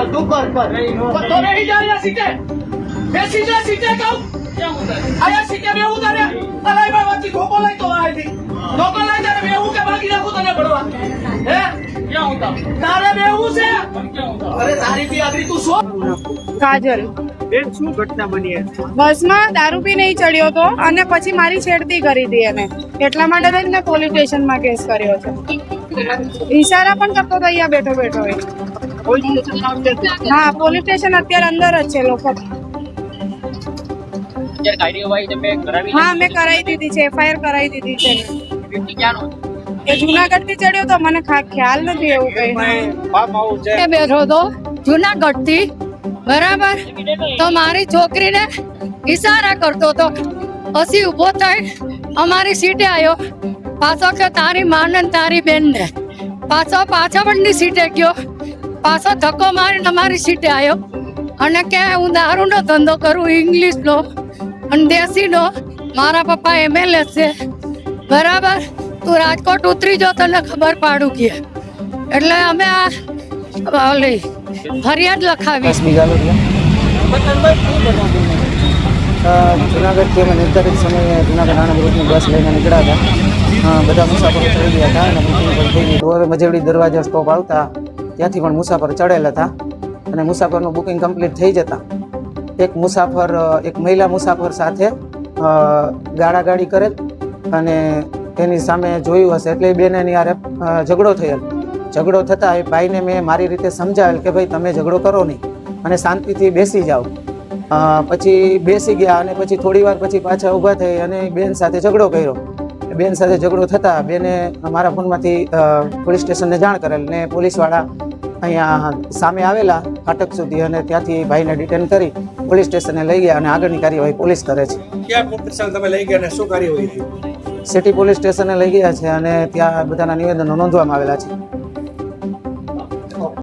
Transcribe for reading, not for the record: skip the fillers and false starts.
તું કર તો નહીં જાય સીટે બેસી જા સીટે કહું આયા સીટે બે ઉતારે અલાઈ ભાઈ વાતી ધોકો લઈ તો આથી ધોકો લઈ તારે બેહું કે બાકી રાખું તને પડવા હે ક્યાં ઉતા તારે બેહું છે અરે તારી બી આગળ તું સો કાજલ બેન શું ઘટના બની બસમાં દારૂ પીને ઈ ચડ્યો હતો અને પછી મારી છેડતી કરી હતી એને એટલા માટે થઈને પોલીસ સ્ટેશનમાં કેસ કર્યો છે ઈશારા પણ કરતો હતો અહીંયા બેઠો બેઠો એ હા પોલીસ સ્ટેશન અત્યારે અંદર જ છે લોકો હા મેં કરાવી દીધી છે એફઆઈઆર કરાવી દીધી છે એ જુનાગઢ થી ચડ્યો તો મને ખ્યાલ નથી એવું કઈ બેઠો હતો જુનાગઢ થી બરાબર તો મારી છોકરીને ઈશારા કરતો હતો પછી ઉભો થઈ અમારી સીટે આવ્યો પાછો કે તારી માને ને તારી બેનને પાછળની સીટે ગયો પાછો ધક્કો મારીને અમારી સીટે આવ્યો અને કે હું દારૂનો ધંધો કરું ઇંગ્લિશનો અને દેશીનો મારા પપ્પા એમએલએ છે બરાબર તું રાજકોટ ઉતરી જો તને ખબર પાડું કે એટલે અમે આ ફરિયાદ લખાવી જુનાગઢ થી અમે નિર્ધારિત સમયે જુનાગઢ આણંદ રૂટની બસ લઈને નીકળ્યા હતા બધા મુસાફરો ચડી ગયા હતા અને બુકિંગ પણ થઈ ગઈ હવે મજેવડી દરવાજા સ્ટોપ આવતા ત્યાંથી પણ મુસાફર ચડેલા હતા અને મુસાફરનું બુકિંગ કમ્પ્લીટ થઈ જતા એક મહિલા મુસાફર સાથે ગાળાગાળી કરેલ અને એની સામે જોયું હશે એટલે બેને એની હારે ઝઘડો થયેલ ઝઘડો થતાં એ ભાઈને મેં મારી રીતે સમજાવેલ કે ભાઈ તમે ઝઘડો કરો નહીં અને શાંતિથી બેસી જાઓ પછી બેસી ગયા અને પછી થોડી વાર પછી પાછા ઊભા થઈ અને બેન સાથે ઝઘડો કર્યો બેન સાથે ઝઘડો થતાં બેને મારા ફોનમાંથી પોલીસ સ્ટેશનને જાણ કરેલ ને પોલીસવાળા અહીંયા સામે આવેલા ફાટક સુધી અને ત્યાંથી ભાઈને ડિટેન કરી પોલીસ સ્ટેશને લઈ ગયા અને આગળની કાર્યવાહી પોલીસ કરે છે ક્યાં પોલીસ સ્ટેશન તમે લઈ ગયા અને શું કાર્યવાહી થઈ સિટી પોલીસ સ્ટેશને લઈ ગયા છે અને ત્યાં બધાના નિવેદનો નોંધવામાં આવેલા છે